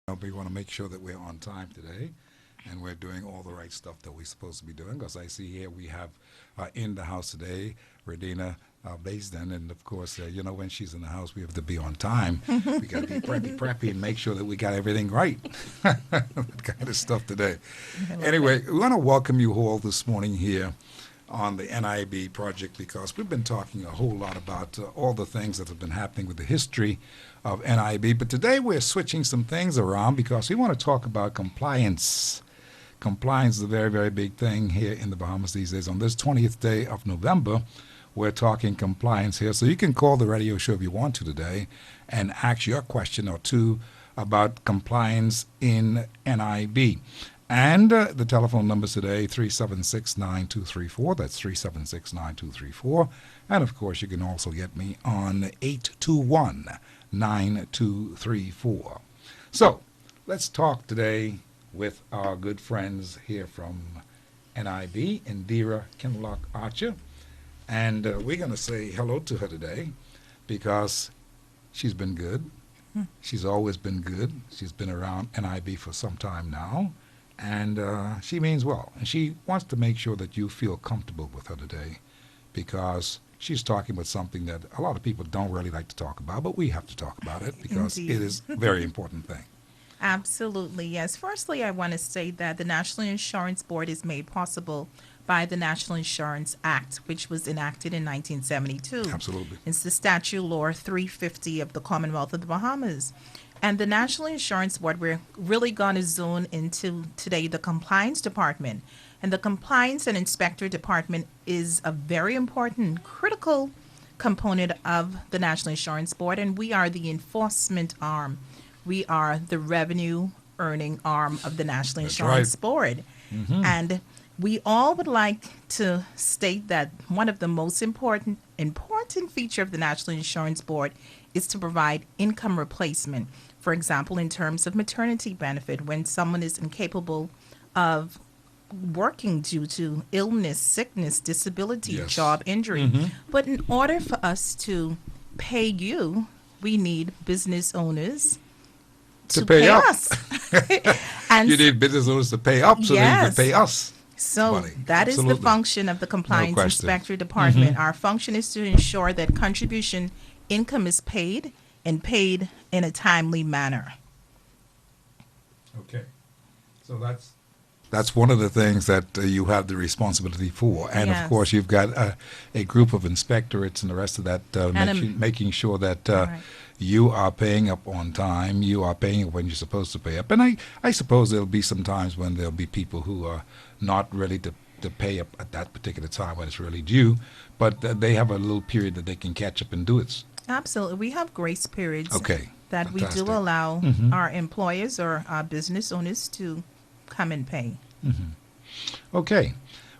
We want to make sure that we're on time today and we're doing all the right stuff that we're supposed to be doing. Because I see here we have in the house today, Radina Baisden. And of course, when she's in the house, we have to be on time. We got to be preppy, and make sure that we got everything right. That kind of stuff today. Anyway, we want to welcome you all this morning here on the NIB project, because we've been talking a whole lot about all the things that have been happening with the history of NIB. But today we're switching some things around because we want to talk about compliance. Compliance is a very, very big thing here in the Bahamas these days. On this 20th day of November, we're talking compliance here. So you can call the radio show if you want to today and ask your question or two about compliance in NIB. And the telephone numbers today, 376-9234. That's 376-9234. And, of course, you can also get me on 821-9234. So let's talk today with our good friends here from NIB, Indira Kinlock Archer. And we're going to say hello to her today because she's been good. She's always been good. She's been around NIB for some time now. And she means well. And she wants to make sure that you feel comfortable with her today, because she's talking about something that a lot of people don't really like to talk about, but we have to talk about it because Indeed. It is a very important thing. Absolutely, yes. Firstly, I want to say that the National Insurance Board is made possible by the National Insurance Act, which was enacted in 1972. Absolutely. It's the statute law 350 of the Commonwealth of the Bahamas. And the National Insurance Board, we're really going to zone into today the compliance department. And the compliance and inspector department is a very important, critical component of the National Insurance Board. And we are the enforcement arm. We are the revenue earning arm of the National Insurance Board. Mm-hmm. And we all would like to state that one of the most important feature of the National Insurance Board is to provide income replacement. For example, in terms of maternity benefit, when someone is incapable of working due to illness, sickness, disability, Yes. job injury. Mm-hmm. But in order for us to pay you, we need business owners to pay up. us. And You need business owners to pay up so they can pay us. So money. that Absolutely. is the function of the Compliance No question. Inspector Department. Mm-hmm. Our function is to ensure that contribution income is paid and paid in a timely manner. Okay. So that's one of the things that you have the responsibility for. And, Yes. of course, you've got a group of inspectorates and the rest of that, making sure that Right. you are paying up on time, you are paying up when you're supposed to pay up. And I suppose there'll be some times when there'll be people who are not ready to pay up at that particular time when it's really due, but they have a little period that they can catch up and do it. Absolutely. We have grace periods Okay. that Fantastic. we do allow Mhm. our employers or our business owners to come and pay. Okay.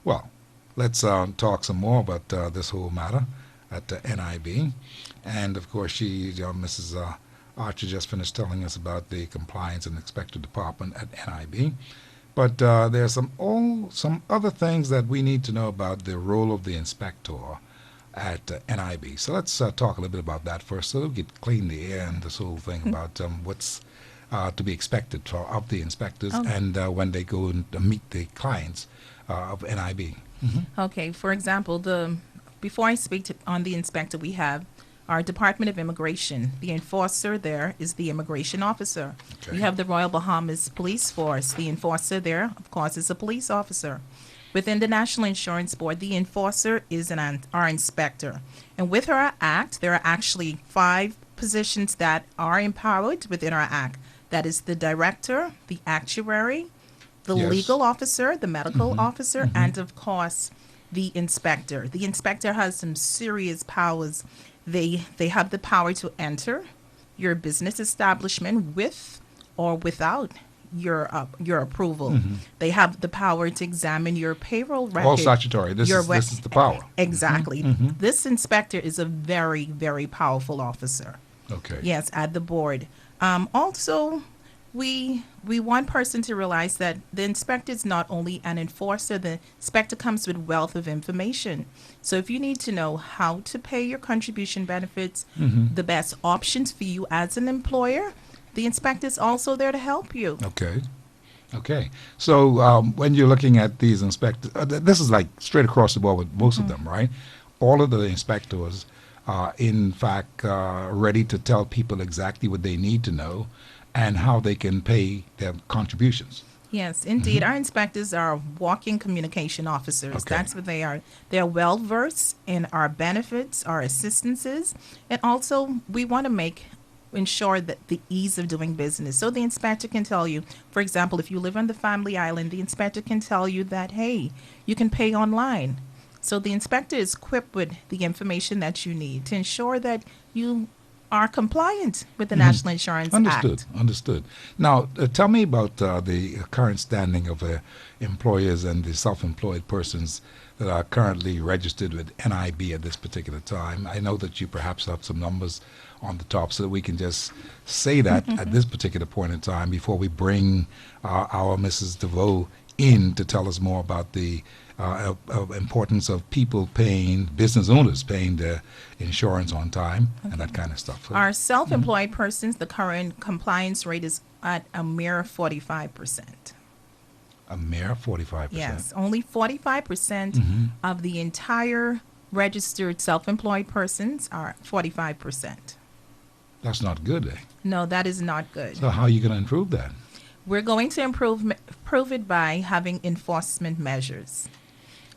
Well, let's talk some more about this whole matter at NIB. And, of course, Mrs. Archer just finished telling us about the Compliance and Inspector Department at NIB. But there's some other things that we need to know about the role of the inspector at NIB. So let's talk a little bit about that first, so we get clean the air and this whole thing about what's to be expected of the inspectors and when they go and meet the clients of NIB. Okay. For example, before I speak on the inspector, we have our Department of Immigration. The enforcer there is the immigration officer. Okay. We have the Royal Bahamas Police Force. The enforcer there, of course, is a police officer. Within the National Insurance Board, the enforcer is our inspector. And with our act, there are actually 5 positions that are empowered within our act. That is the director, the actuary, the Yes. legal officer, the medical officer, and, of course, the inspector. The inspector has some serious powers. They have the power to enter your business establishment with or without your approval. They have the power to examine your payroll record. All statutory. This is the power. Exactly. This inspector is a very, very powerful officer. Okay. Yes, at the board. Also, we want person to realize that the inspector is not only an enforcer. The inspector comes with wealth of information. So if you need to know how to pay your contribution benefits, the best options for you as an employer, the inspector is also there to help you. Okay. Okay. So when you're looking at these inspectors, this is like straight across the board with most of them, right? All of the inspectors are, in fact, ready to tell people exactly what they need to know and how they can pay their contributions. Yes, indeed. Our inspectors are walking communication officers. Okay. That's what they are. They're well versed in our benefits, our assistances, and also we want to ensure that the ease of doing business. So the inspector can tell you, for example, if you live on the Family Island, the inspector can tell you that, hey, you can pay online. So the inspector is equipped with the information that you need to ensure that you are compliant with the National Insurance Understood. Act. Understood. Now, tell me about the current standing of employers and the self-employed persons that are currently registered with NIB at this particular time. I know that you perhaps have some numbers on the top so that we can just say that at this particular point in time before we bring our Mrs. Deveaux in to tell us more about the importance of people paying, business owners paying their insurance on time and that kind of stuff. Our self-employed persons, the current compliance rate is at a mere 45%. A mere 45%? Yes, only 45% of the entire registered self-employed persons are 45%. That's not good, eh? No, that is not good. So how are you going to improve that? We're going to improve it by having enforcement measures.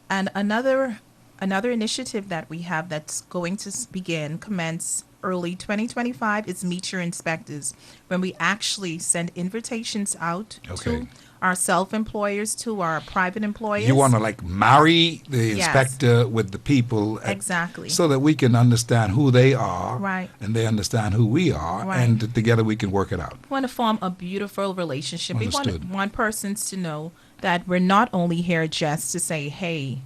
And another initiative that we have that's going to commence early 2025 is Meet Your Inspectors, when we actually send invitations out to our self-employers, to our private employers. You want to like marry the Yes. inspector with the people Exactly. so that we can understand who they are Right. and they understand who we are Right. and together we can work it out. We want to form a beautiful relationship. We Understood. want persons to know that we're not only here just to say, hey,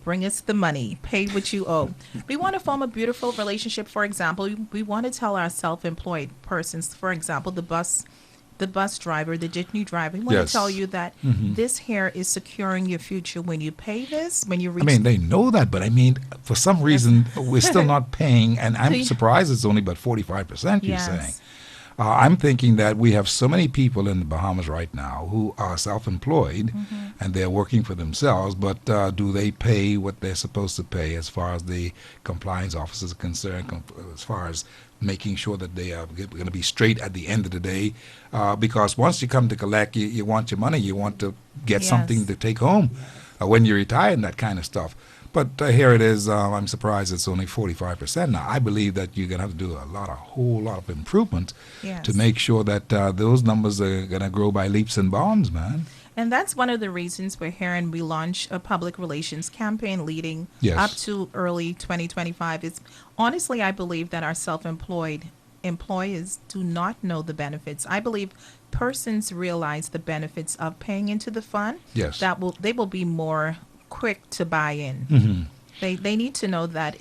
bring us the money, pay what you owe. We want to form a beautiful relationship. For example, we want to tell our self-employed persons, for example, the bus driver, the jitney driver, we want Yes. to tell you that this here is securing your future. When you pay this, when you reach I mean, they know that, but I mean, for some reason, we're still not paying, and I'm you- surprised it's only about 45%, you're Yes. saying. I'm thinking that we have so many people in the Bahamas right now who are self-employed and they're working for themselves, but do they pay what they're supposed to pay as far as the compliance officers are concerned, as far as making sure that they are going to be straight at the end of the day? Because once you come to collect, you want your money, you want to get something Yes. to take home when you retire and that kind of stuff. But here it is. I'm surprised it's only 45%. Now, I believe that you're going to have to do a whole lot of improvement Yes. to make sure that those numbers are going to grow by leaps and bounds, man. And that's one of the reasons we're here, and we launch a public relations campaign leading Yes. up to early 2025. It's honestly, I believe that our self-employed employers do not know the benefits. I believe persons realize the benefits of paying into the fund. Yes. They will be more quick to buy in. Mhm. They need to know that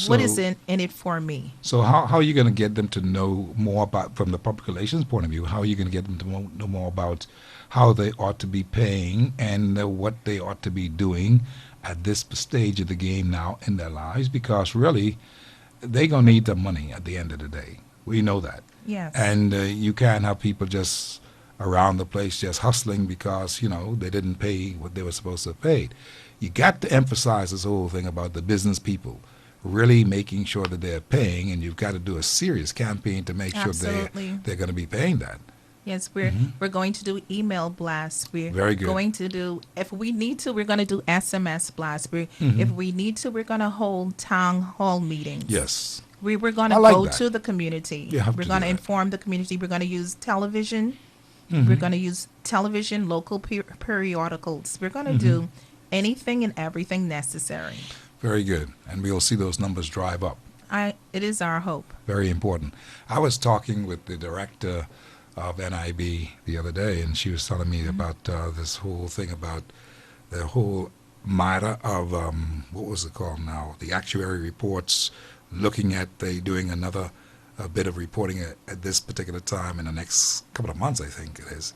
what is So- in it for me. So how are you going to get them to know more about, from the public relations point of view, how are you going to get them to know more about how they ought to be paying and what they ought to be doing at this stage of the game now in their lives? Because really, they're going to need the money at the end of the day. We know that. Yes. And you can't have people just around the place just hustling because, they didn't pay what they were supposed to have paid. You got to emphasize this whole thing about the business people really making sure that they're paying, and you've got to do a serious campaign to make sure Absolutely. they're going to be paying that. Yes, we're going to do email blasts. We're Very good. going to do, if we need to, we're going to do SMS blasts. If we need to, we're going to hold town hall meetings. Yes. We're going I to like go that. to the community. You have We're to going do to that. inform the community. We're going to use television. We're going to use television, local periodicals. We're going to do anything and everything necessary. Very good. And we'll see those numbers drive up. It is our hope. Very important. I was talking with the director of NIB the other day, and she was telling me about this whole thing about the whole matter of, what was it called now? The actuary reports, looking at doing another bit of reporting at this particular time in the next couple of months, I think it is.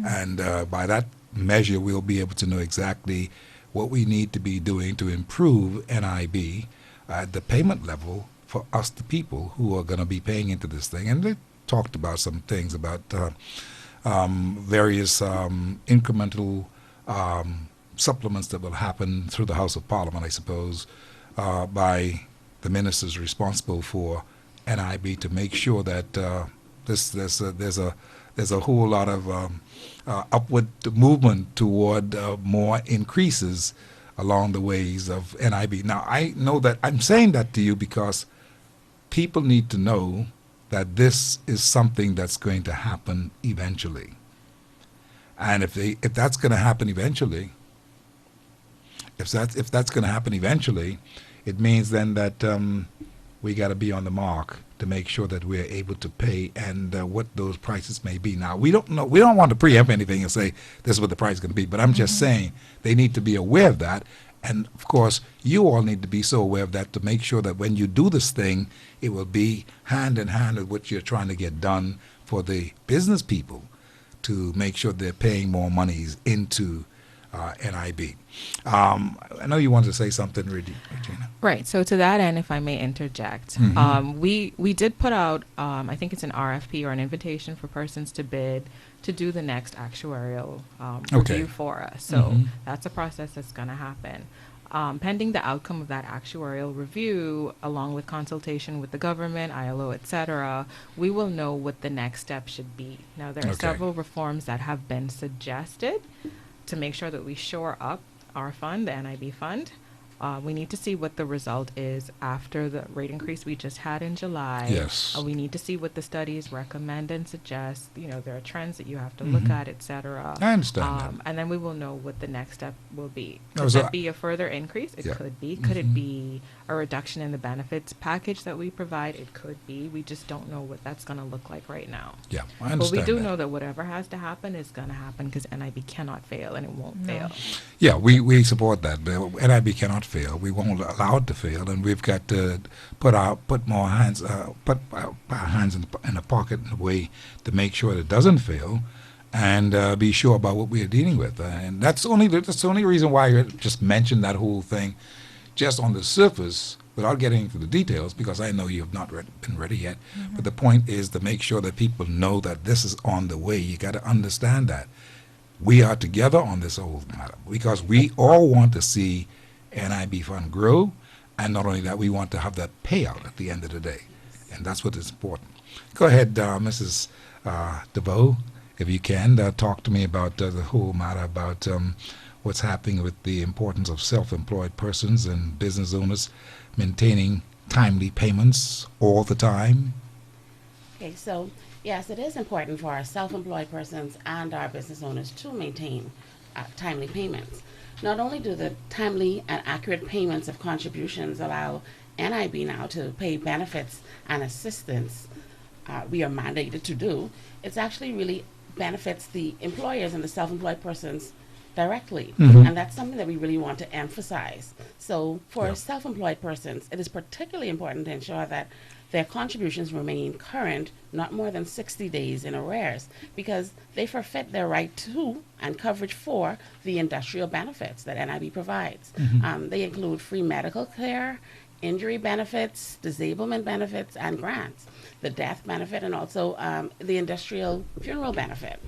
And by that measure, we'll be able to know exactly what we need to be doing to improve NIB at the payment level for us, the people who are going to be paying into this thing. And they're talked about some things about various incremental supplements that will happen through the House of Parliament, I suppose, by the ministers responsible for NIB to make sure that there's a whole lot of upward movement toward more increases along the ways of NIB. Now, I know that I'm saying that to you because people need to know that this is something that's going to happen eventually. And if that's going to happen eventually, if that's going to happen eventually, it means then that we got to be on the mark to make sure that we're able to pay and what those prices may be. Now, we don't know, we don't want to preempt anything and say this is what the price is going to be, but I'm just saying they need to be aware of that. And of course, you all need to be so aware of that to make sure that when you do this thing, it will be hand in hand with what you're trying to get done for the business people to make sure they're paying more monies into NIB. I know you wanted to say something, Regina. Right. So to that end, if I may interject, we did put out, I think it's an RFP or an invitation for persons to bid to do the next actuarial review for us. So that's a process that's going to happen. Pending the outcome of that actuarial review, along with consultation with the government, ILO, et cetera, we will know what the next step should be. Now, there are several reforms that have been suggested to make sure that we shore up our fund, the NIB fund. We need to see what the result is after the rate increase we just had in July. Yes. We need to see what the studies recommend and suggest. You know, there are trends that you have to look at, et cetera. I understand that. And then we will know what the next step will be. No, Could so that be a further increase? It Yeah. could be. Could it be a reduction in the benefits package that we provide? It could be. We just don't know what that's going to look like right now. Yeah, I But understand we do that. know that whatever has to happen is going to happen because NIB cannot fail, and it won't fail. Yeah, we support that. But NIB cannot fail. We won't allow it to fail, and we've got to put our hands in the pocket in a way to make sure that it doesn't fail, and be sure about what we are dealing with. And that's the only reason why I just mentioned that whole thing, just on the surface, without getting into the details, because I know you have not been ready yet. But the point is to make sure that people know that this is on the way. You got to understand that we are together on this whole matter because we all want to see NIB fund grow, and not only that, we want to have that payout at the end of the day, and that's what is important. Go ahead, Mrs. Deveaux, if you can, talk to me about the whole matter about what's happening with the importance of self-employed persons and business owners maintaining timely payments all the time. Okay, so yes, it is important for our self-employed persons and our business owners to maintain timely payments. Not only do the timely and accurate payments of contributions allow NIB now to pay benefits and assistance we are mandated to do, it's actually really benefits the employers and the self-employed persons directly. And that's something that we really want to emphasize. So for self-employed persons, it is particularly important to ensure that their contributions remain current not more than 60 days in arrears, because they forfeit their right to and coverage for the industrial benefits that NIB provides. They include free medical care, injury benefits, disablement benefits, and grants, the death benefit, and also the industrial funeral benefit.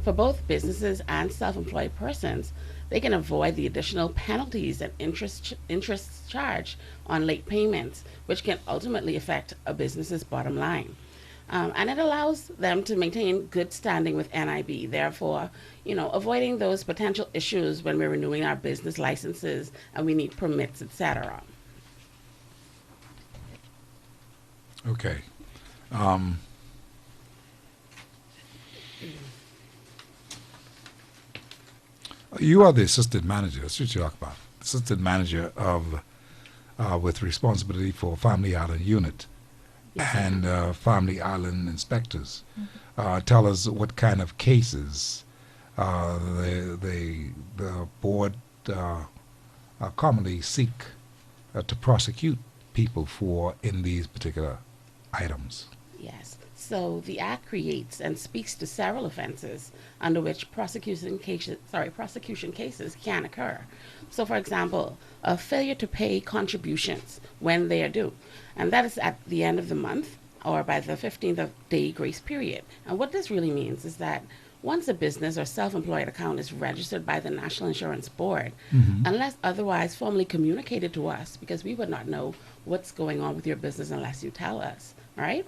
For both businesses and self-employed persons, they can avoid the additional penalties and interest charged on late payments, which can ultimately affect a business's bottom line. And it allows them to maintain good standing with NIB, therefore, avoiding those potential issues when we're renewing our business licenses and we need permits, etc. Okay. You are the assistant manager. That's what you talk about. Assistant manager of with responsibility for Family Island Unit and Family Island Inspectors. Tell us what kind of cases the board commonly seek to prosecute people for in these particular items. Yes. So the Act creates and speaks to several offenses under which prosecution cases can occur. So, for example, a failure to pay contributions when they are due, and that is at the end of the month, or by the 15th day grace period. And what this really means is that once a business or self-employed account is registered by the National Insurance Board, unless otherwise formally communicated to us, because we would not know what's going on with your business unless you tell us, right?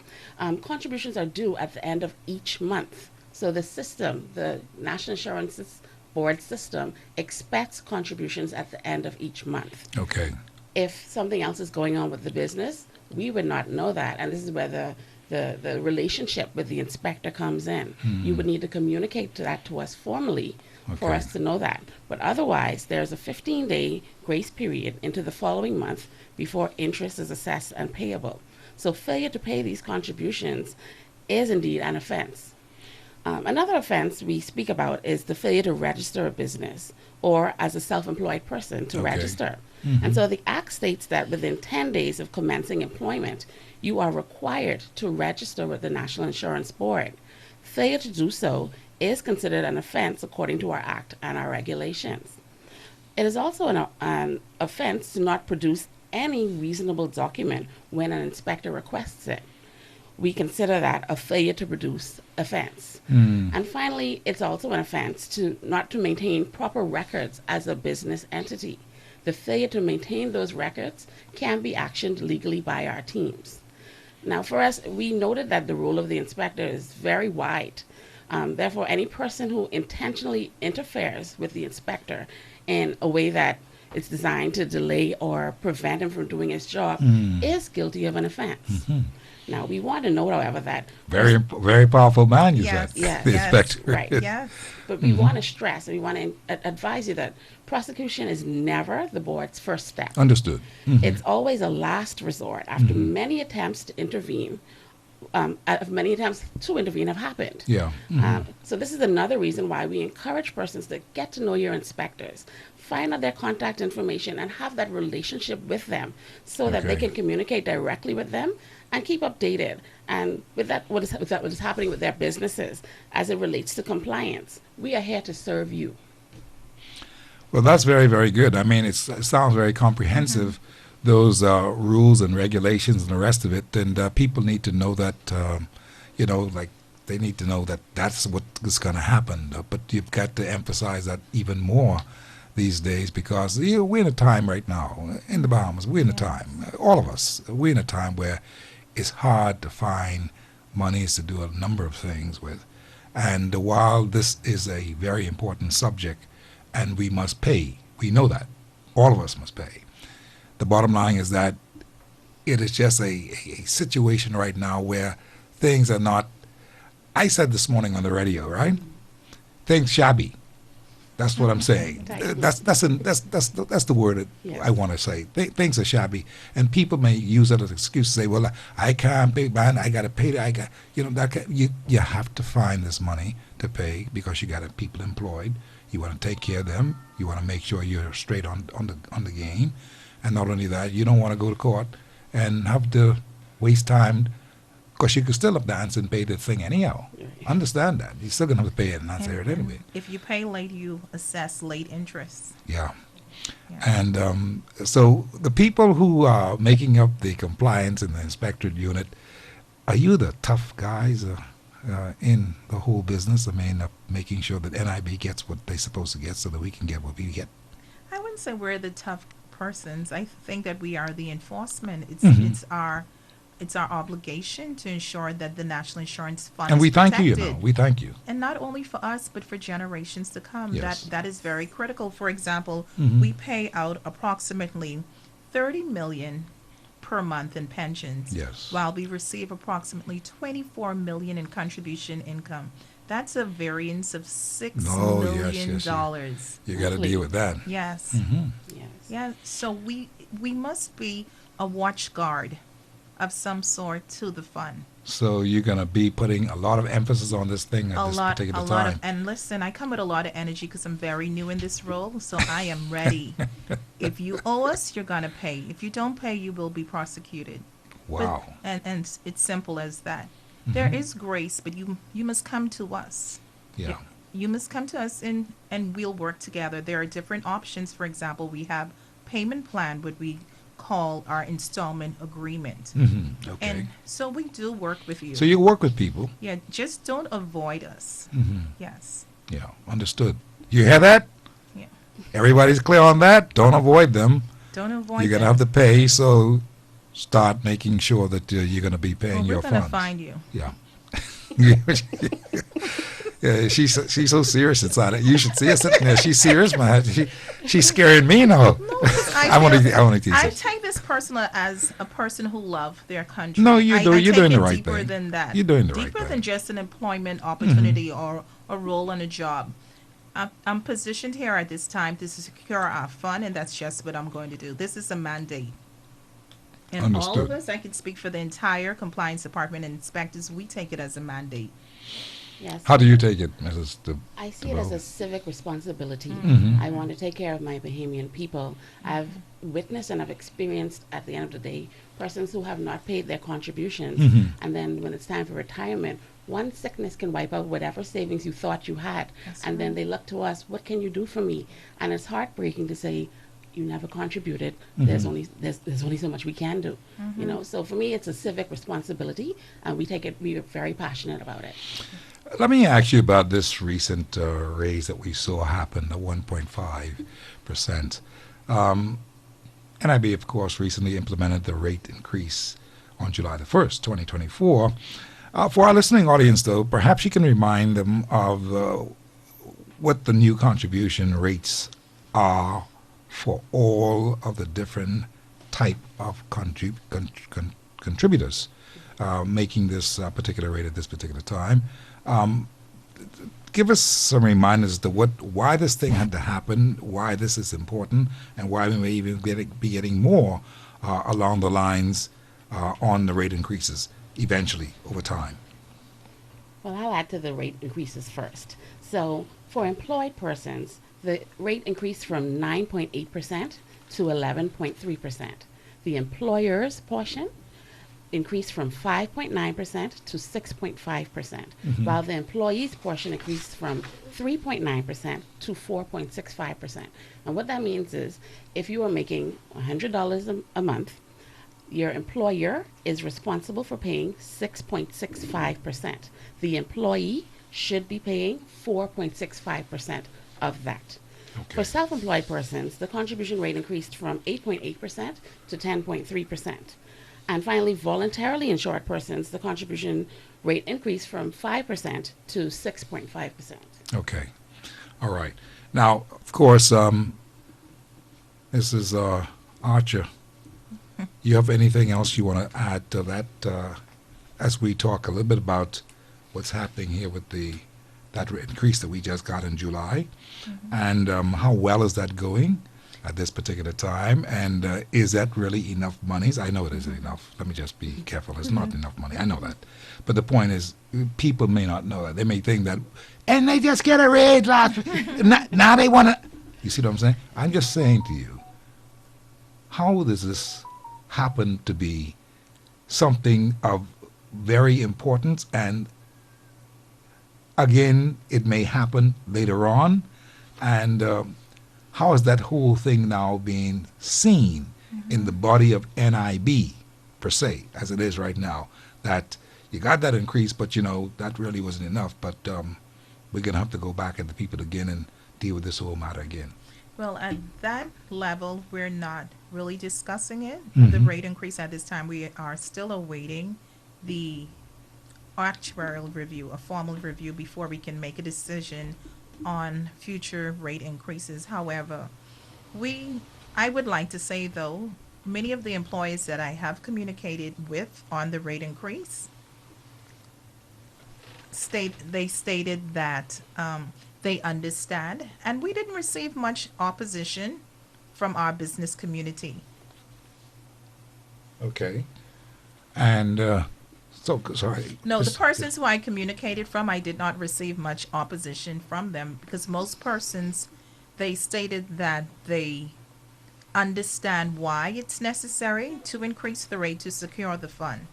Contributions are due at the end of each month. So the system, the National Insurance Board system, expects contributions at the end of each month. Okay. If something else is going on with the business, we would not know that. And this is where the relationship with the inspector comes in. You would need to communicate that to us formally for Okay. us to know that. But otherwise, there's a 15-day grace period into the following month before interest is assessed and payable. So failure to pay these contributions is indeed an offense. Another offense we speak about is the failure to register a business or as a self-employed person to Okay. register. And so the Act states that within 10 days of commencing employment, you are required to register with the National Insurance Board. Failure to do so is considered an offense according to our Act and our regulations. It is also an offense to not produce any reasonable document when an inspector requests it. We consider that a failure to produce offense. And finally, it's also an offense to not to maintain proper records as a business entity. The failure to maintain those records can be actioned legally by our teams. Now, for us, we noted that the role of the inspector is very wide. Therefore, any person who intentionally interferes with the inspector in a way that is designed to delay or prevent him from doing his job is guilty of an offense. Now, we want to note, however, that Very, very powerful man, you Yes. said. Yeah. The Yes. inspector. Right. Yes. but we want to stress and we want to advise you that prosecution is never the board's first step. Understood. It's always a last resort after many attempts to intervene. Many attempts to intervene have happened. Yeah. So this is another reason why we encourage persons to get to know your inspectors, find out their contact information, and have that relationship with them so that they Okay. can communicate directly with them and keep updated. And with that, what is happening with their businesses as it relates to compliance. We are here to serve you. Well, that's very, very good. I mean, it sounds very comprehensive, those rules and regulations and the rest of it. And people need to know that, like they need to know that that's what is going to happen. But you've got to emphasize that even more these days because we're in a time right now in the Bahamas. We're in a time, all of us, we're in a time where it's hard to find monies to do a number of things with. And while this is a very important subject, and we must pay. We know that. All of us must pay. The bottom line is that it is just a situation right now where things are not, I said this morning on the radio, right? Things shabby. That's what I'm saying. That's the word that Yes. I want to say. Things are shabby, and people may use it as an excuse to say, "Well, I can't pay, man. I got to pay. I got, you have to find this money to pay because you got people employed. You want to take care of them. You want to make sure you're straight on the game, and not only that, you don't want to go to court and have to waste time." Because you could still have to answer and pay the thing anyhow. Understand that. You're still going to have to pay it and answer it anyway. If you pay late, you assess late interest. Yeah. Yeah. And so the people who are making up the compliance in the inspectorate unit, are you the tough guys in the whole business? I mean, making sure that NIB gets what they're supposed to get so that we can get what we get. I wouldn't say we're the tough persons. I think that we are the enforcement. It's our obligation to ensure that the National Insurance Fund And we is thank you, protected. we thank you. And not only for us, but for generations to come. Yes. That is very critical. For example, Mhm. we pay out approximately $30 million per month in pensions, Yes. while we receive approximately $24 million in contribution income. That's a variance of $6 Oh, yes, million yes, yes. dollars. You got to deal with that. Yes. Hmm. Yes. Yeah. So we must be a watch guard of some sort to the fund. So you're going to be putting a lot of emphasis on this thing at this particular time. And listen, I come with a lot of energy because I'm very new in this role, so I am ready. If you owe us, you're going to pay. If you don't pay, you will be prosecuted. Wow. And it's simple as that. There is grace, but you must come to us. Yeah. You must come to us and we'll work together. There are different options. For example, we have payment plan, what we called our installment agreement. Okay. And so we do work with you. So you work with people. Yeah, just don't avoid us. Yes. Yeah, understood. You hear that? Yeah. Everybody's clear on that? Don't avoid them. Don't avoid You're going to them. have to pay, so start making sure that you're going to be paying Well, your we're going to funds. find you. Yeah. Yeah, she's so serious inside it. You should see her sitting there. She's serious, man. She's scaring me now. I want to tease I her. take this personal as a person who loves their country. No, you're I doing take the it right deeper thing. than that. You're doing the right Deeper thing. than just an employment opportunity or a role on a job. I'm positioned here at this time to secure our fund, and that's just what I'm going to do. This is a mandate. And all of Understood. us, I can speak for the entire compliance department and inspectors, we take it as a mandate. Yes. How do you take it, Mrs. I see it as Deveaux? a civic responsibility. Mm-hmm. I want to take care of my Bahamian people. I've witnessed and I've experienced at the end of the day persons who have not paid their contributions, Mm-hmm. and then when it's time for retirement, one sickness can wipe out whatever savings you thought you had, That's and then right. they look to us, what can you do for me? And it's heartbreaking to say, you never contributed. Mm-hmm. There's only so much we can do. You know, so for me, it's a civic responsibility, and we are very passionate about it. Let me ask you about this recent raise that we saw happen, the 1.5%. NIB, of course, recently implemented the rate increase on July the 1st, 2024. For our listening audience, though, perhaps you can remind them of what the new contribution rates are for all of the different type of contributors making this particular rate at this particular time. Give us some reminders as to why this thing had to happen, why this is important, and why we may even be getting more along the lines on the rate increases eventually over time. Well, I'll add to the rate increases first. So for employed persons, the rate increased from 9.8% to 11.3%. The employer's portion increased from 5.9% to 6.5%, while the employee's portion increased from 3.9% to 4.65%. And what that means is if you are making $100 a month, your employer is responsible for paying 6.65%. The employee should be paying 4.65% of that. Okay. For self-employed persons, the contribution rate increased from 8.8% to 10.3%. And finally, voluntarily insured persons, the contribution rate increased from 5% to 6.5%. Okay. All right. Now, of course, Mrs. Archer, you have anything else you want to add to that as we talk a little bit about what's happening here with that increase that we just got in July, and how well is that going at this particular time, and is that really enough monies? I know it isn't enough. Let me just be careful. It's not enough money. I know that. But the point is, people may not know that. They may think that, and they just get a raise last now they want to. You see what I'm saying? I'm just saying to you, how does this happen to be something of very importance, and again, it may happen later on, and how is that whole thing now being seen in the body of NIB, per se, as it is right now, that you got that increase, but that really wasn't enough, but we're going to have to go back at the people again and deal with this whole matter again. Well, at that level, we're not really discussing it, the rate increase at this time. We are still awaiting the actuarial review, a formal review, before we can make a decision on future rate increases. However, I would like to say, though, many of the employees that I have communicated with on the rate increase stated that they understand, and we didn't receive much opposition from our business community. Okay. And sorry. No, the persons who I communicated from, I did not receive much opposition from them, because most persons, they stated that they understand why it's necessary to increase the rate to secure the fund.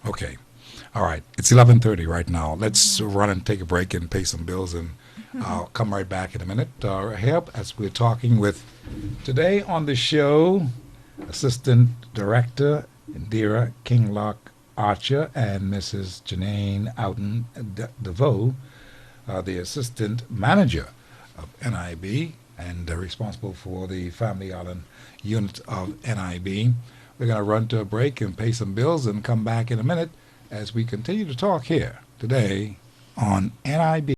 Okay. All right. It's 11:30 right now. Let's run and take a break and pay some bills, and I'll come right back in a minute. Here, as we're talking with today on the show, Assistant Director Indira Kinglock Archer and Mrs. Janine Outen Deveaux, the Assistant Manager of NIB and responsible for the Family Island unit of NIB. We're going to run to a break and pay some bills and come back in a minute as we continue to talk here today on NIB.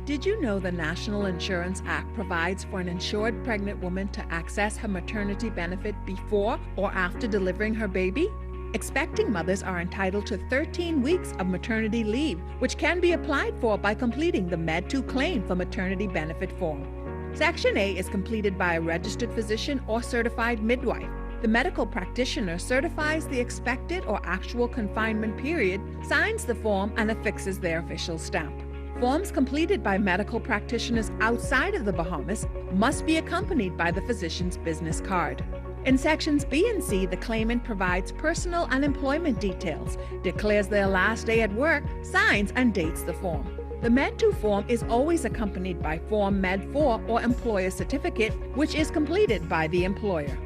Did you know the National Insurance Act provides for an insured pregnant woman to access her maternity benefit before or after delivering her baby? Expecting mothers are entitled to 13 weeks of maternity leave, which can be applied for by completing the Med-2 claim for maternity benefit form. Section A is completed by a registered physician or certified midwife. The medical practitioner certifies the expected or actual confinement period, signs the form, and affixes their official stamp. Forms completed by medical practitioners outside of the Bahamas must be accompanied by the physician's business card. In sections B and C, the claimant provides personal and employment details, declares their last day at work, signs and dates the form. The Med-2 form is always accompanied by Form Med-4 or Employer Certificate, which is completed by the employer.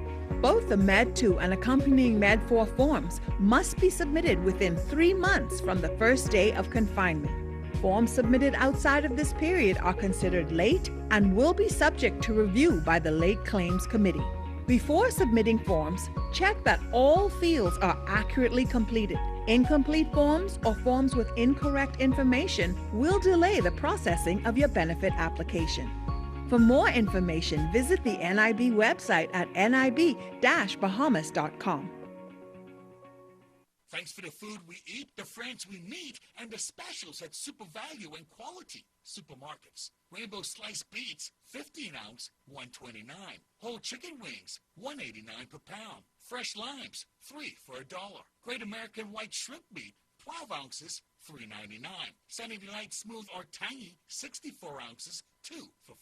Both the Med-2 and accompanying Med-4 forms must be submitted within 3 months from the first day of confinement. Forms submitted outside of this period are considered late and will be subject to review by the Late Claims Committee. Before submitting forms, check that all fields are accurately completed. Incomplete forms or forms with incorrect information will delay the processing of your benefit application. For more information, visit the NIB website at nib-bahamas.com. Thanks for the food we eat, the friends we meet, and the specials at Super Value and Quality Supermarkets. Rainbow sliced beets, 15-ounce, $1.29. Whole chicken wings, $1.89 per pound. Fresh limes, 3 for $1. Great American white shrimp meat, 12 ounces, $3.99. Sunny Delight smooth or tangy, 64 ounces, 2 for $5.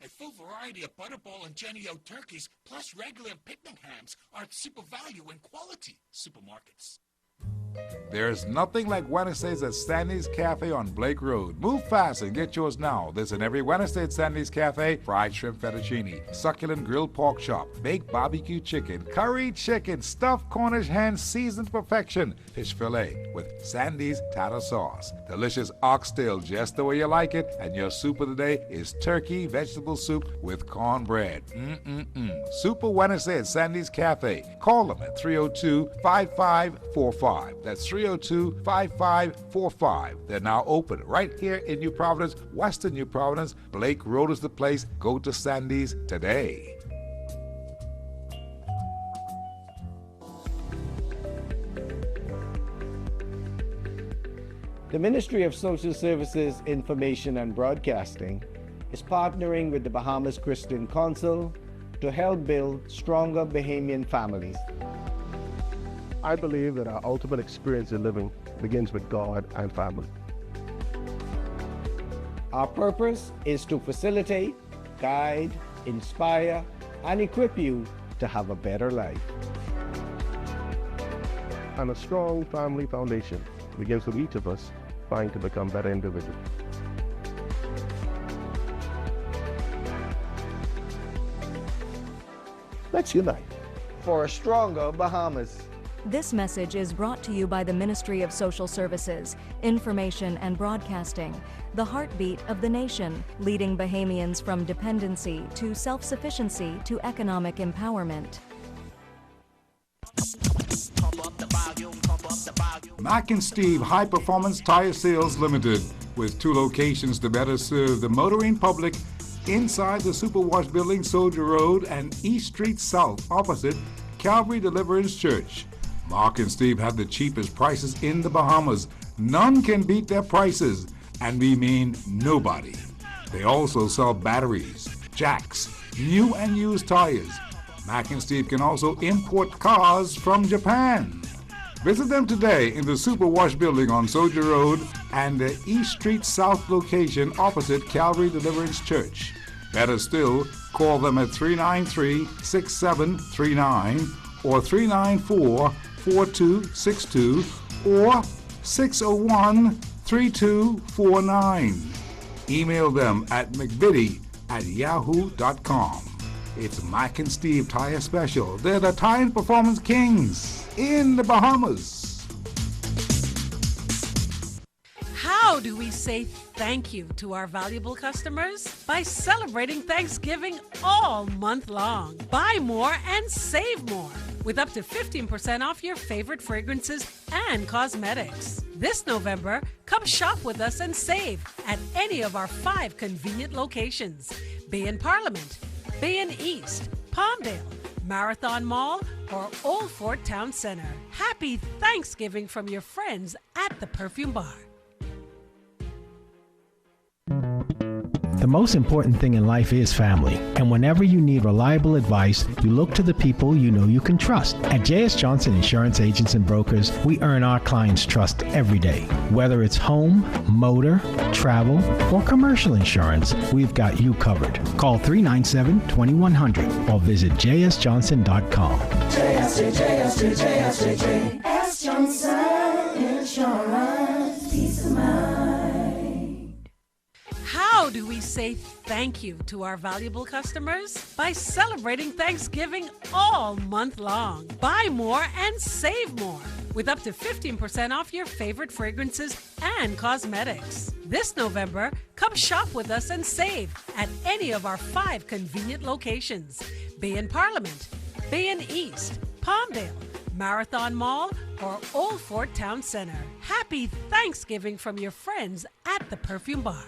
A full variety of Butterball and Jenny O turkeys, plus regular and picnic hams, are at Super Value and Quality Supermarkets. There's nothing like Wednesdays at Sandy's Cafe on Blake Road. Move fast and get yours now. This and every Wednesday at Sandy's Cafe: fried shrimp fettuccine, succulent grilled pork chop, baked barbecue chicken, curry chicken, stuffed Cornish hen seasoned to perfection, fish fillet with Sandy's tartar sauce, delicious oxtail just the way you like it, and your soup of the day is turkey vegetable soup with cornbread. Super Wednesday at Sandy's Cafe. Call them at 302-5545. That's 302-5545. They're now open right here in New Providence, Western New Providence. Blake Road is the place. Go to Sandy's today. The Ministry of Social Services, Information and Broadcasting is partnering with the Bahamas Christian Council to help build stronger Bahamian families. I believe that our ultimate experience in living begins with God and family. Our purpose is to facilitate, guide, inspire, and equip you to have a better life. And a strong family foundation begins with each of us trying to become better individuals. Let's unite for a stronger Bahamas. This message is brought to you by the Ministry of Social Services, Information and Broadcasting, the heartbeat of the nation, leading Bahamians from dependency to self-sufficiency to economic empowerment. Mac and Steve High Performance Tire Sales Limited, with 2 locations to better serve the motoring public inside the Superwash Building, Soldier Road, and East Street South, opposite Calvary Deliverance Church. Mark and Steve have the cheapest prices in the Bahamas. None can beat their prices, and we mean nobody. They also sell batteries, jacks, new and used tires. Mac and Steve can also import cars from Japan. Visit them today in the Superwash Building on Soldier Road and the East Street South location opposite Calvary Deliverance Church. Better still, call them at 393-6739 or 394-4262 or 601-3249. Email them at mcbiddy@yahoo.com. It's Mac and Steve Tire Special. They're the Tire Performance Kings in the Bahamas. How do we say thank you to our valuable customers? By celebrating Thanksgiving all month long. Buy more and save more with up to 15% off your favorite fragrances and cosmetics. This November, come shop with us and save at any of our 5 convenient locations: Bay and Parliament, Bay and East, Palmdale, Marathon Mall, or Old Fort Town Center. Happy Thanksgiving from your friends at the Perfume Bar. The most important thing in life is family, and whenever you need reliable advice, you look to the people you know you can trust. At J.S. Johnson Insurance Agents and Brokers, we earn our clients' trust every day. Whether it's home, motor, travel, or commercial insurance, we've got you covered. Call 397-2100 or visit jsjohnson.com. J.S. Johnson Insurance, peace of mind. How do we say thank you to our valuable customers? By celebrating Thanksgiving all month long. Buy more and save more with up to 15% off your favorite fragrances and cosmetics. This November, come shop with us and save at any of our 5 convenient locations: Bay and Parliament, Bay and East, Palmdale, Marathon Mall, or Old Fort Town Center. Happy Thanksgiving from your friends at the Perfume Bar.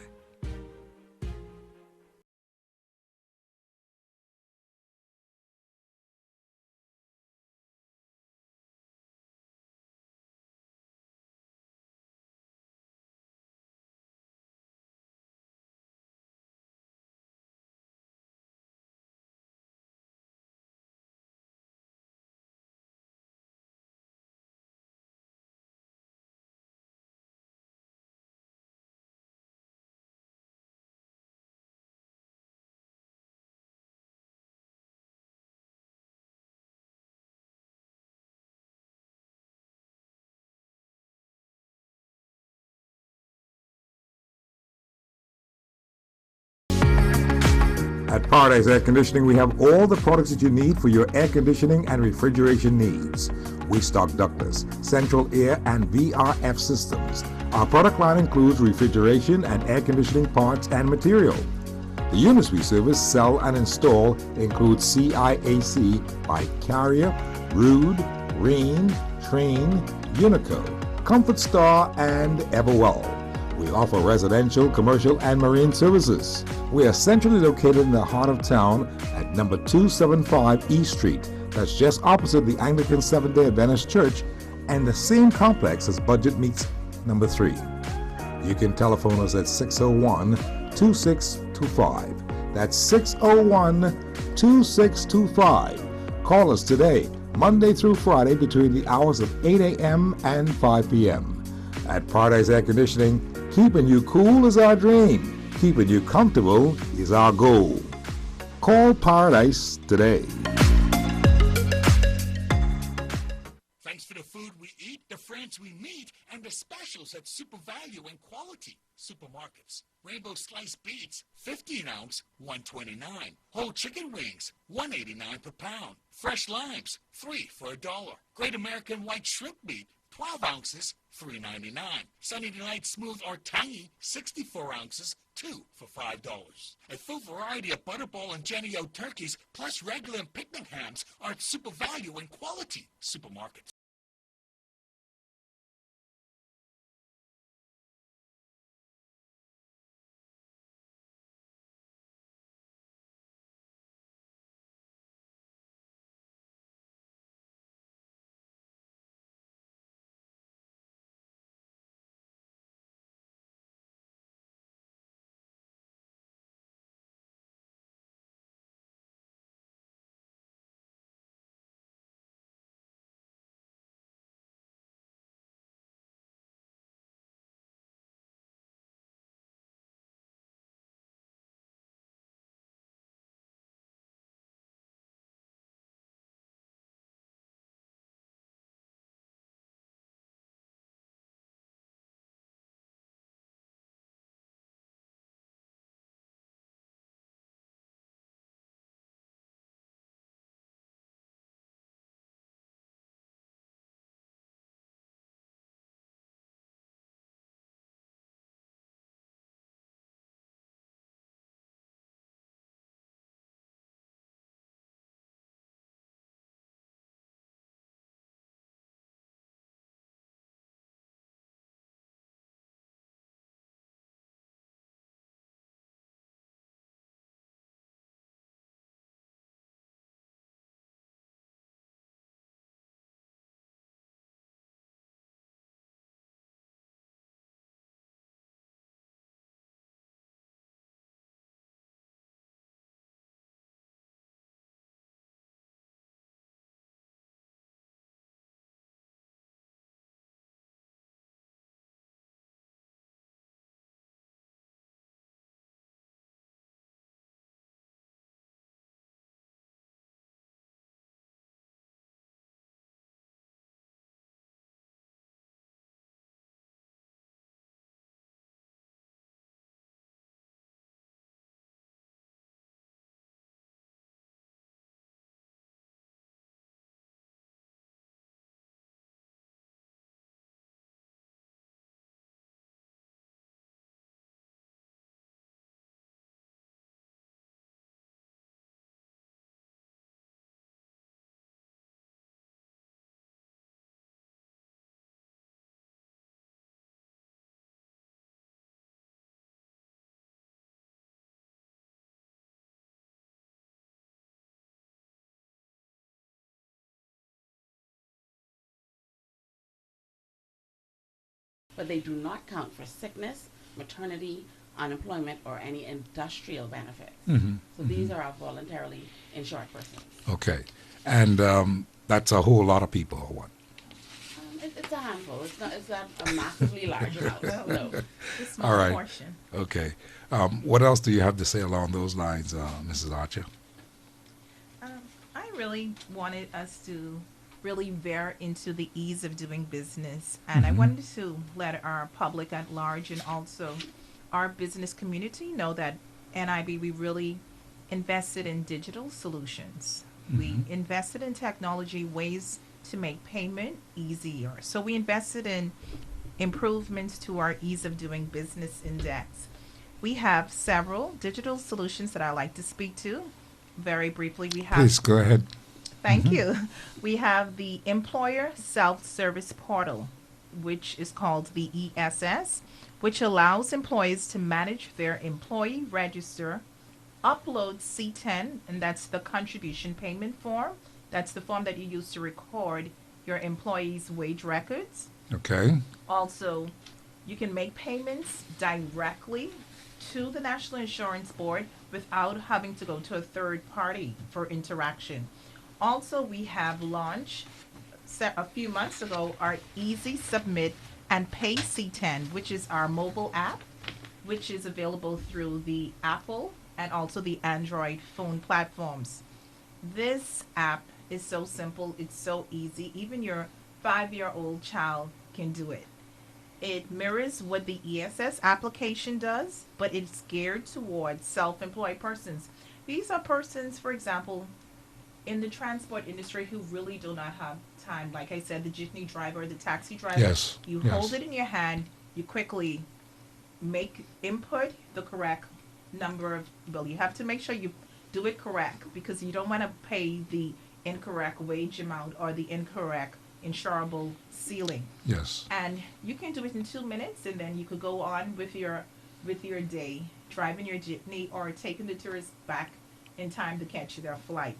At Paradise Air Conditioning, we have all the products that you need for your air conditioning and refrigeration needs. We stock ductless, central air, and VRF systems. Our product line includes refrigeration and air conditioning parts and material. The units we service, sell, and install include CIAC by Carrier, Rude, Rheem, Train, Unico, Comfort Star, and Everwell. We offer residential, commercial, and marine services. We are centrally located in the heart of town at number 275 East Street. That's just opposite the Anglican Seventh-day Adventist Church and the same complex as Budget Meats number 3. You can telephone us at 601-2625. That's 601-2625. Call us today, Monday through Friday, between the hours of 8 a.m. and 5 p.m. At Paradise Air Conditioning, keeping you cool is our dream. Keeping you comfortable is our goal. Call Paradise today. Thanks for the food we eat, the friends we meet, and the specials at Super Value and Quality Supermarkets. Rainbow sliced beets, 15-ounce, $1.29. Whole chicken wings, $1.89 per pound. Fresh limes, 3 for $1. Great American white shrimp meat, 12 ounces, $3.99. Sunny Delight Smooth or Tangy, 64 ounces, 2 for $5. A full variety of Butterball and Jenny-O turkeys, plus regular and picnic hams, are at Super Value and Quality Supermarkets. But they do not count for sickness, maternity, unemployment, or any industrial benefits. So these are our voluntarily insured persons. Okay. And that's a whole lot of people, or what? It's a handful. It's not a massively large amount. No. It's a small All right. portion. Okay. What else do you have to say along those lines, Mrs. Archer? I really wanted us to really veer into the ease of doing business. And I wanted to let our public at large and also our business community know that NIB, we really invested in digital solutions. Mm-hmm. We invested in technology, ways to make payment easier. So we invested in improvements to our ease of doing business index. We have several digital solutions that I like to speak to. Very briefly, we have. Please go ahead. Thank you. We have the Employer Self-Service Portal, which is called the ESS, which allows employees to manage their employee register, upload C10, and that's the contribution payment form. That's the form that you use to record your employees' wage records. Okay. Also, you can make payments directly to the National Insurance Board without having to go to a third party for interaction. Also, we have launched a few months ago our Easy Submit and Pay C10, which is our mobile app, which is available through the Apple and also the Android phone platforms. This app is so simple, it's so easy. Even your 5-year-old child can do it. It mirrors what the ESS application does, but it's geared towards self-employed persons. These are persons, for example, in the transport industry who really do not have time. Like I said, the jitney driver, the taxi driver. Yes. You yes. hold it in your hand, you quickly input the correct number of, well, you have to make sure you do it correct because you don't want to pay the incorrect wage amount or the incorrect insurable ceiling. Yes. And you can do it in 2 minutes, and then you could go on with your day, driving your jitney or taking the tourists back in time to catch their flight.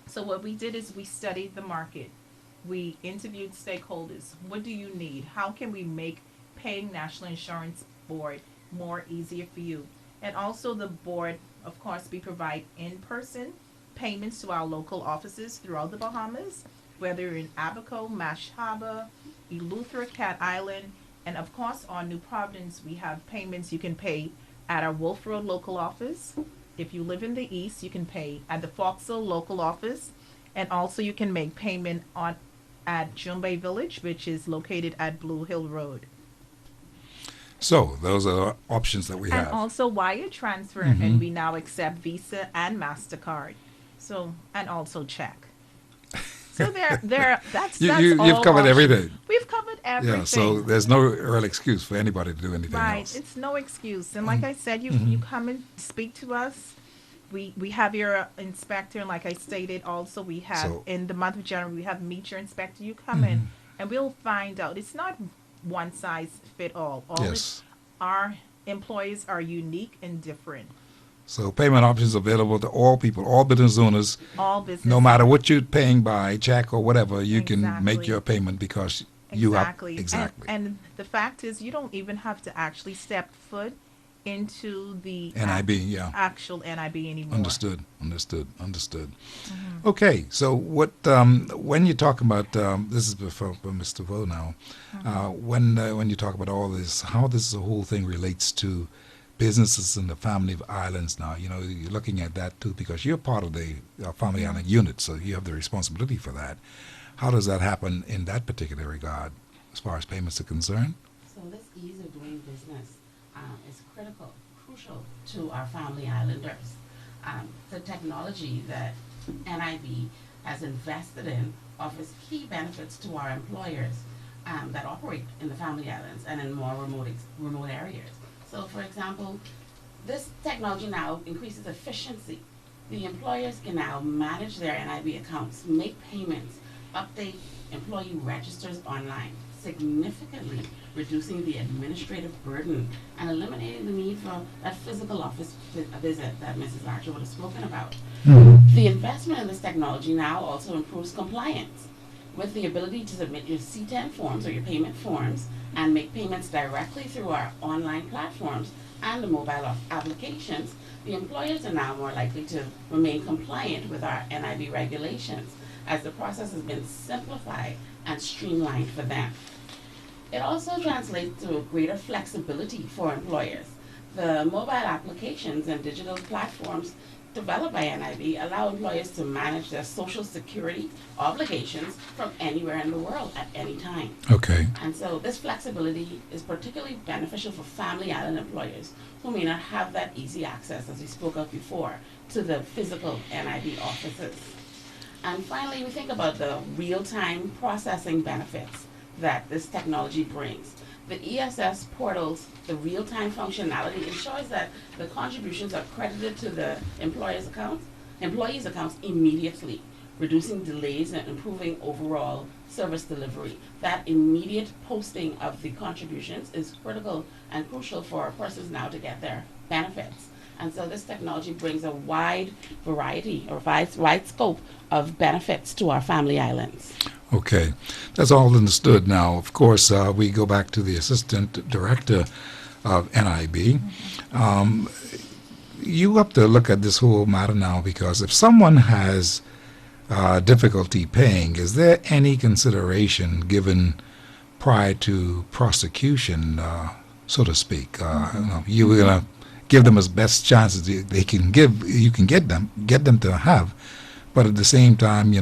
So what we did is we studied the market. We interviewed stakeholders. What do you need? How can we make paying National Insurance Board more easier for you? And also the board, of course, we provide in-person payments to our local offices throughout the Bahamas, whether in Abaco, Mashhaba, Eleuthera, Cat Island, and of course on New Providence, we have payments you can pay at our Wolf Road local office. If you live in the east, you can pay at the Foxhill local office, and also you can make payment at Jumbay Village, which is located at Blue Hill Road. So those are options that we have. And also wire transfer, and we now accept Visa and MasterCard. So, and also check. So that's you've all covered everything. We've covered everything. Yeah, so there's no real excuse for anybody to do anything right. else. It's no excuse. And like I said, you come and speak to us. We have your inspector, and like I stated, also we have in the month of January we have meet your inspector. You come in, and we'll find out. It's not one size fit all. Yes. Our employees are unique and different. So payment options available to all people, all business owners. All business. No matter what you're paying by check or whatever, you can make your payment because you have exactly. And the fact is, you don't even have to actually step foot into the NIB, actual NIB anymore. Understood. Okay, so what when you talk about this is for Mr. Deveaux now, when you talk about all this, how this whole thing relates to businesses in the family of islands now, you know, you're looking at that too because you're part of the family island unit, so you have the responsibility for that. How does that happen in that particular regard as far as payments are concerned? So this ease of doing business is crucial to our family islanders. The technology that NIB has invested in offers key benefits to our employers that operate in the family islands and in more remote areas. So, for example, this technology now increases efficiency. The employers can now manage their NIB accounts, make payments, update employee registers online, significantly reducing the administrative burden and eliminating the need for that physical office visit that Mrs. Archer would have spoken about. The investment in this technology now also improves compliance. With the ability to submit your C10 forms or your payment forms and make payments directly through our online platforms and the mobile applications, the employers are now more likely to remain compliant with our NIB regulations as the process has been simplified and streamlined for them. It also translates to a greater flexibility for employers. The mobile applications and digital platforms developed by NIB allow employers to manage their social security obligations from anywhere in the world at any time. Okay. And so this flexibility is particularly beneficial for family island employers who may not have that easy access, as we spoke of before, to the physical NIB offices. And finally, we think about the real-time processing benefits that this technology brings. The ESS portal's the real-time functionality ensures that the contributions are credited to the employees' accounts immediately, reducing delays and improving overall service delivery. That immediate posting of the contributions is critical and crucial for persons now to get their benefits. And so this technology brings a wide variety or wide scope of benefits to our family islands. Okay, that's all understood now. Of course, we go back to the Assistant Director of NIB. You have to look at this whole matter now, because if someone has difficulty paying, is there any consideration given prior to prosecution, so to speak? You're going to give them as best chances they can give. You can get them to have, but at the same time,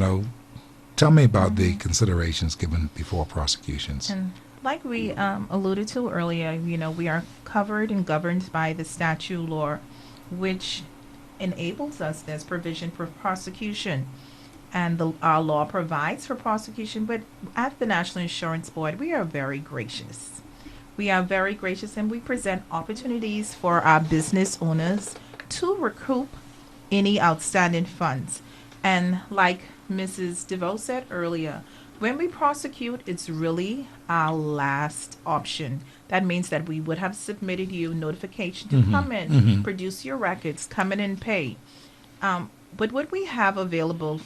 tell me about the considerations given before prosecutions. And like we alluded to earlier, we are covered and governed by the statute law, which enables us. There's provision for prosecution, and our law provides for prosecution. But at the National Insurance Board, we are very gracious. We are very gracious, and we present opportunities for our business owners to recoup any outstanding funds. And like Mrs. Deveaux said earlier, when we prosecute, it's really our last option. That means that we would have submitted you notification to come in, produce your records, come in and pay. But what we have available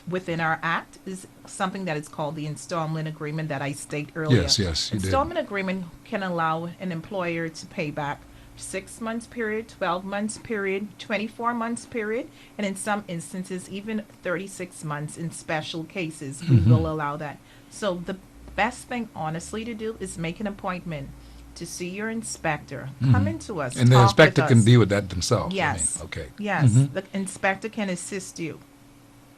within our act is something that is called the installment agreement that I stated earlier. Yes, you did. Installment agreement can allow an employer to pay back 6 months period, 12 months period, 24 months period, and in some instances even 36 months in special cases. We will allow that. So the best thing honestly to do is make an appointment to see your inspector. Come into us. And the talk inspector with can us. deal with that themselves. Yes. Okay. Yes, the inspector can assist you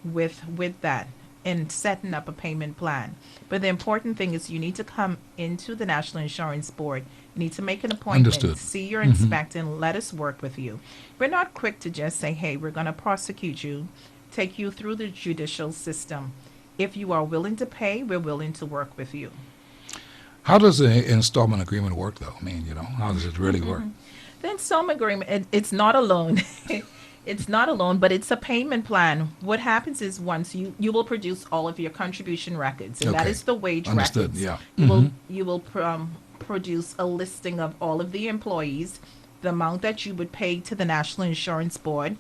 with that in setting up a payment plan. But the important thing is you need to come into the National Insurance Board. You need to make an appointment, Understood. see your inspector, and let us work with you. We're not quick to just say, hey, we're going to prosecute you, take you through the judicial system. If you are willing to pay, we're willing to work with you. How does the installment agreement work, though? I mean, how does it really work? The installment agreement, it's not a loan. It's not a loan, but it's a payment plan. What happens is once you will produce all of your contribution records, and that Okay. is the wage Understood, records. yeah. You will produce a listing of all of the employees, the amount that you would pay to the National Insurance Board.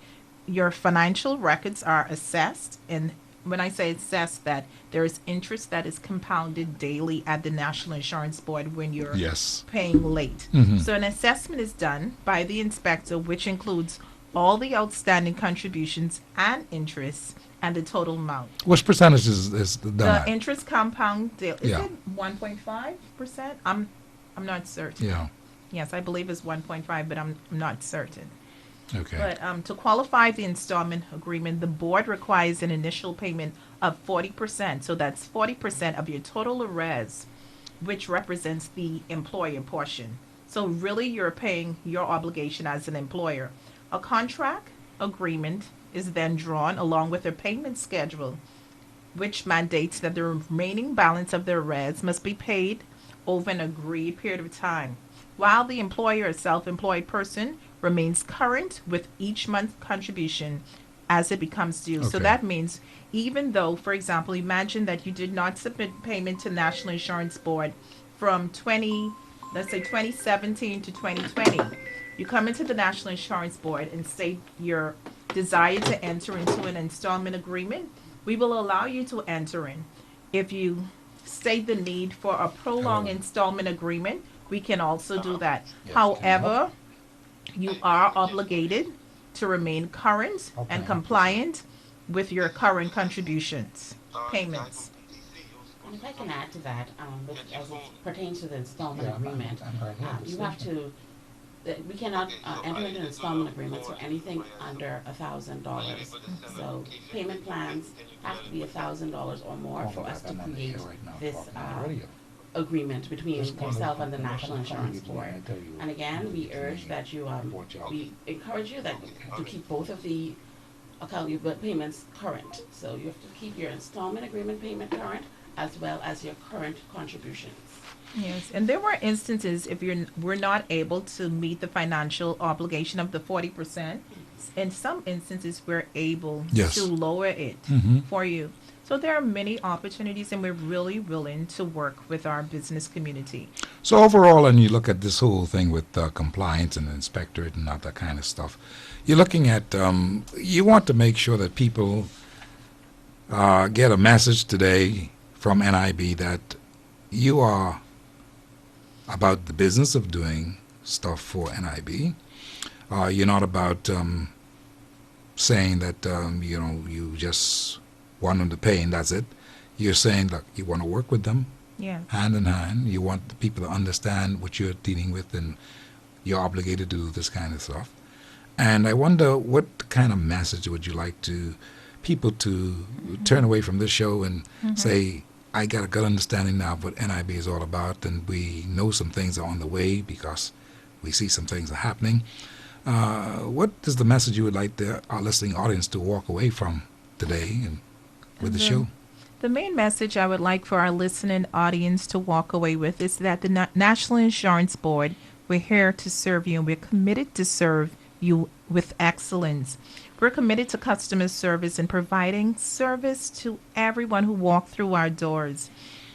Your financial records are assessed, and when I say assessed, that there is interest that is compounded daily at the National Insurance Board when you're Yes. paying late. So an assessment is done by the inspector, which includes all the outstanding contributions and interest and the total amount. Which percentage is done The at? interest compound, is Yeah. it 1.5%? I'm not certain. Yeah. Yes, I believe it's 1.5, but I'm not certain. Okay. But to qualify the installment agreement, the board requires an initial payment of 40%. So that's 40% of your total arrears, which represents the employer portion. So really you're paying your obligation as an employer. A contract agreement is then drawn along with a payment schedule, which mandates that the remaining balance of the arrears must be paid over an agreed period of time, while the employer or self-employed person remains current with each month's contribution as it becomes due. So Okay. that means even though, for example, imagine that you did not submit payment to the National Insurance Board from 2017 to 2020. You come into the National Insurance Board and state your desire to enter into an installment agreement. We will allow you to enter in. If you state the need for a prolonged installment agreement, we can also do that. However, you are obligated to remain current and compliant with your current contributions, payments. And if I can add to that, as it pertains to the installment agreement, you have to We cannot enter into installment agreements for anything under $1,000. So payment plans have to be $1,000 or more for us to create this agreement between yourself and the National Insurance Board. And again, we urge that you, we encourage you that to keep both of the account payments current. So you have to keep your installment agreement payment current as well as your current contributions. Yes, and there were instances if we're not able to meet the financial obligation of the 40%. In some instances, we're able to lower it for you. So there are many opportunities, and we're really willing to work with our business community. So overall, and you look at this whole thing with compliance and inspectorate and all that kind of stuff, you're looking at, you want to make sure that people get a message today from NIB that you are about the business of doing stuff for NIB. You're not about saying that, you just want them to pay and that's it. You're saying, look, you want to work with them hand in hand. You want the people to understand what you're dealing with and you're obligated to do this kind of stuff. And I wonder what kind of message would you like to people to turn away from this show and say, I got a good understanding now of what NIB is all about, and we know some things are on the way because we see some things are happening. What is the message you would like our listening audience to walk away from today and with the show? The main message I would like for our listening audience to walk away with is that the National Insurance Board, we're here to serve you, and we're committed to serve you with excellence. We're committed to customer service and providing service to everyone who walks through our doors.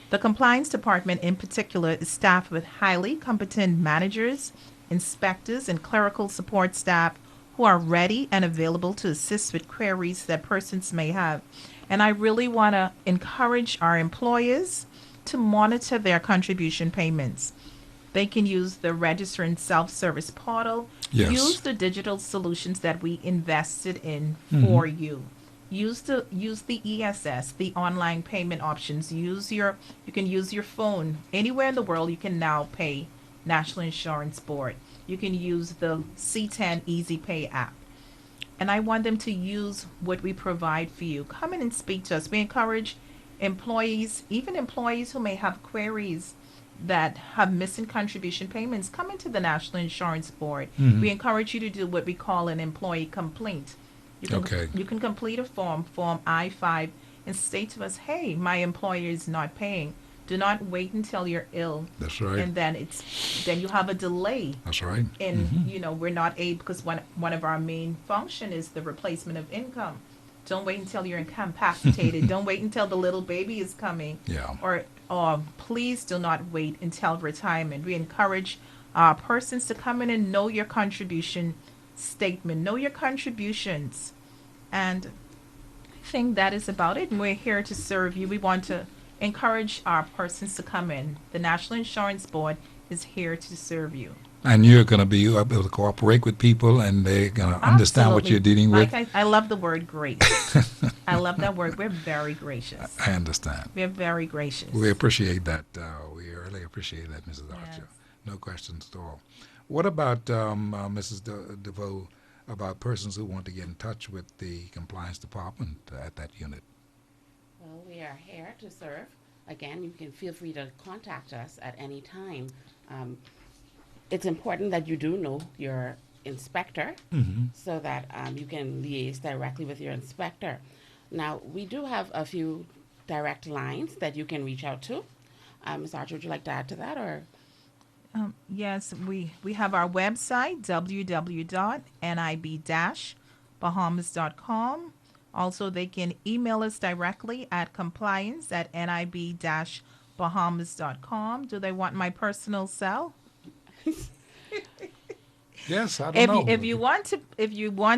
The compliance department in particular is staffed with highly competent managers, inspectors, and clerical support staff who are ready and available to assist with queries that persons may have. And I really want to encourage our employers to monitor their contribution payments. They can use the Register and Self-Service Portal. Use the digital solutions that we invested in for you. Use the ESS, the online payment options. You can use your phone. Anywhere in the world you can now pay National Insurance Board. You can use the C10 Easy Pay app. And I want them to use what we provide for you. Come in and speak to us. We encourage employees, even employees who may have queries that have missing contribution payments, come into the National Insurance Board. We encourage you to do what we call an employee complaint. You can complete a form I-5, and state to us, hey, my employer is not paying. Do not wait until you're ill. That's right. And then you have a delay. That's right. And we're not able, because one of our main function is the replacement of income. Don't wait until you're incapacitated. Don't wait until the little baby is coming. Or please do not wait until retirement. We encourage persons to come in and know your contribution statement, know your contributions. And I think that is about it. And we're here to serve you. We want to encourage our persons to come in. The National Insurance Board is here to serve you. And you're going to be able to cooperate with people, and they're going to understand what you're dealing with. I love the word grace. I love that word. We're very gracious. I understand. We're very gracious. We appreciate that. We really appreciate that, Mrs. Archer. No questions at all. What about Mrs. Deveaux, about persons who want to get in touch with the compliance department at that unit? Well, we are here to serve. Again, you can feel free to contact us at any time. It's important that you do know your inspector so that you can liaise directly with your inspector. Now, we do have a few direct lines that you can reach out to. Ms. Archer, would you like to add to that? Or? Yes, we have our website, www.nib-bahamas.com. Also, they can email us directly at compliance@nib-bahamas.com. Do they want my personal cell? Yes, I don't know. If you want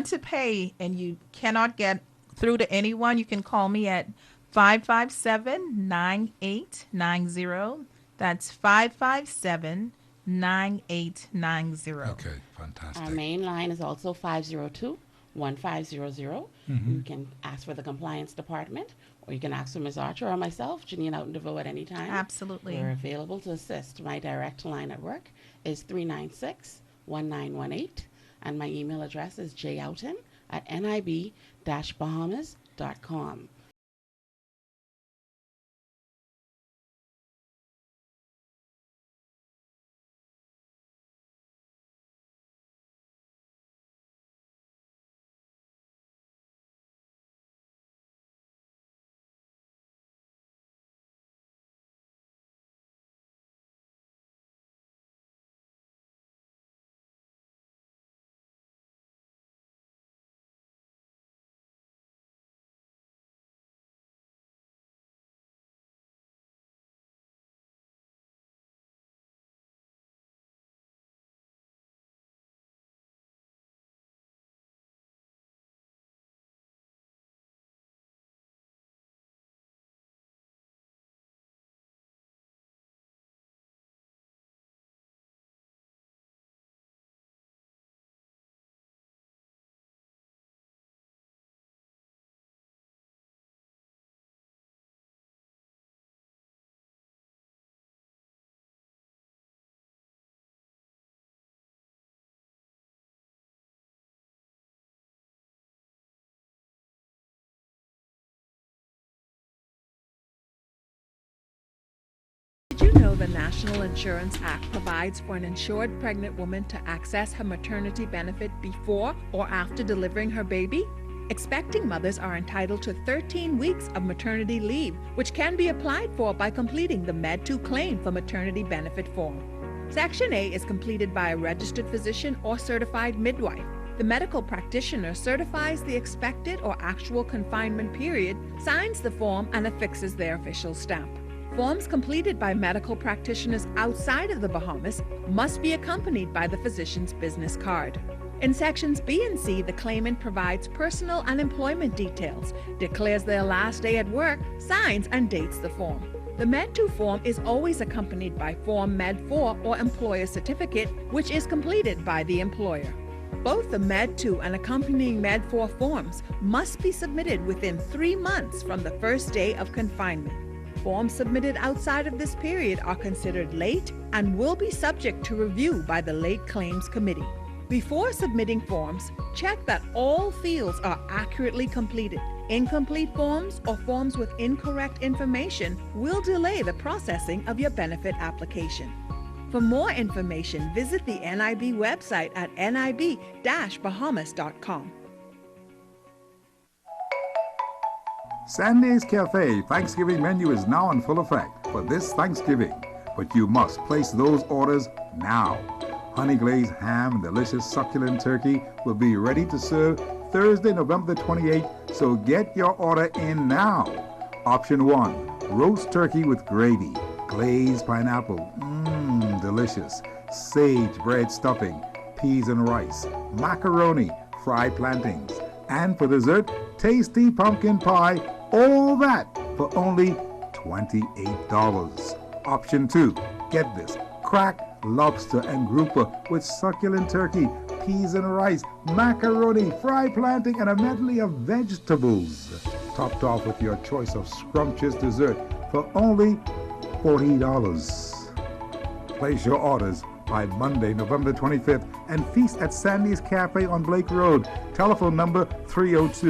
to pay and you cannot get through to anyone, you can call me at 557-9890. That's 557-9890. Okay, fantastic. Our main line is also 502-1500. You can ask for the compliance department, or you can ask for Ms. Archer or myself, Janine out in Deveaux, at any time. Absolutely. We're available to assist. My direct line at work is 396 1918, and my email address is joughton@nib-bahamas.com. Did you know the National Insurance Act provides for an insured pregnant woman to access her maternity benefit before or after delivering her baby? Expecting mothers are entitled to 13 weeks of maternity leave, which can be applied for by completing the Med-2 claim for maternity benefit form. Section A is completed by a registered physician or certified midwife. The medical practitioner certifies the expected or actual confinement period, signs the form, and affixes their official stamp. Forms completed by medical practitioners outside of the Bahamas must be accompanied by the physician's business card. In sections B and C, the claimant provides personal and employment details, declares their last day at work, signs and dates the form. The Med-2 form is always accompanied by Form Med-4 or Employer Certificate, which is completed by the employer. Both the Med-2 and accompanying Med-4 forms must be submitted within 3 months from the first day of confinement. Forms submitted outside of this period are considered late and will be subject to review by the Late Claims Committee. Before submitting forms, check that all fields are accurately completed. Incomplete forms or forms with incorrect information will delay the processing of your benefit application. For more information, visit the NIB website at nib-bahamas.com. Sandy's Cafe Thanksgiving menu is now in full effect for this Thanksgiving, but you must place those orders now. Honey glazed ham and delicious succulent turkey will be ready to serve Thursday, November the 28th, so get your order in now. Option 1, roast turkey with gravy, glazed pineapple, delicious, sage bread stuffing, peas and rice, macaroni, fried plantains, and for dessert, tasty pumpkin pie, all that for only $28. Option 2, get this, cracked lobster and grouper with succulent turkey, peas and rice, macaroni, fried plantain, and a medley of vegetables. Topped off with your choice of scrumptious dessert for only $40. Place your orders by Monday, November 25th, and feast at Sandy's Cafe on Blake Road. Telephone number 302